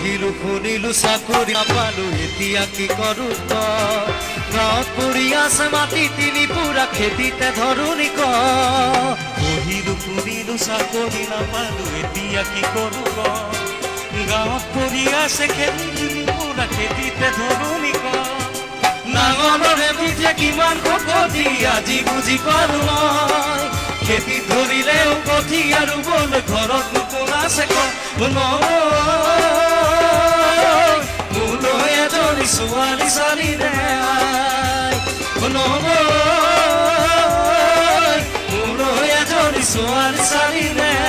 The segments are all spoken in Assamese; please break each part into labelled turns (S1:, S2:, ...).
S1: পঢ়িলো শুনিলো চাকৰি নাপালো এতিয়া কি কৰো ক গাঁৱত পৰি আছে মাটি তিনি পুৰা খেতিতে ধৰুনি ক
S2: পঢ়িলো শুনিলো চাকৰি নাপালো এতিয়া কি কৰো ক গাঁৱত পৰি আছে খেতি তিনি পুৰা খেতিতে ধৰুনি ক
S1: নাঙলৰে বুজে কিমান শকতি আজি বুজি পালো মই খেতি ধৰিলেও কঠীয়া ৰুবলৈ ঘৰত কোন আছে ক মোলৈ এজনী ছোৱালী চালি নাই মোলৈ এজনী ছোৱালী চালি নাই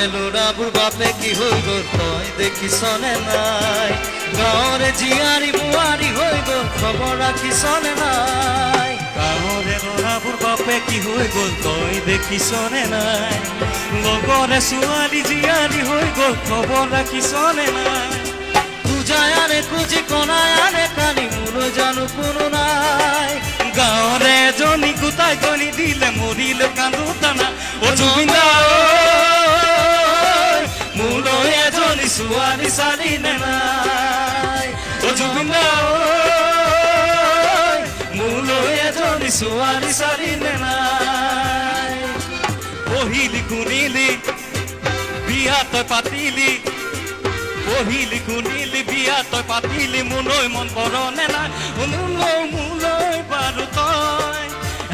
S1: ল'ৰাবোৰ বাপে কি হৈ গ'ল তই দেখিছনে নাই গাঁৱৰে জীয়াৰী বোৱাৰী হৈ গ'ল খবৰ ৰাখিছনে নাই
S2: গাঁৱৰে ল'ৰাবোৰ বাপে কি হৈ গ'ল তই দেখিছনে নাই লগৰে ছোৱালী জীয়াৰী হৈ গ'ল খবৰ ৰাখিছনে নাই
S1: পূজাই আনে খুজি কণাই আনে কানি মোলৈ জানো কোনো নাই
S2: গাঁৱৰে এজনী গোটাই গনি দিলে মৰিলে কান্দো টানা অ জুবিন্দা
S1: মোলৈ এজনী ছোৱালী চালি নাই অ জুবিন্দা মোলৈ এজনী ছোৱালী চালি নাই
S2: পঢ়িলি শুনিলি বিয়া তই পাতিলি পঢ়িলি শুনিলি বিয়া তই পাতিলি মোলৈ মন পৰনে নাই মোলৈ বাৰু তই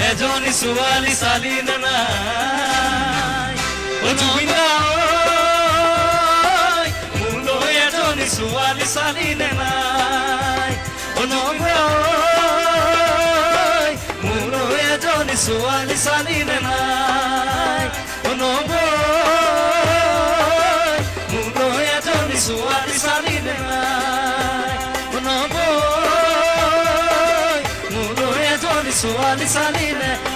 S1: এজনী ছোৱালী চালি নাই
S2: অ জুবিন্দা
S1: মোলৈ এজনী ছোৱালী চালি নাই মোলৈ এজনী ছোৱালী চালি নাই মোলৈ এজনী ছোৱালী চালি নাই মোলৈ এজনী ছোৱালী চালি নাই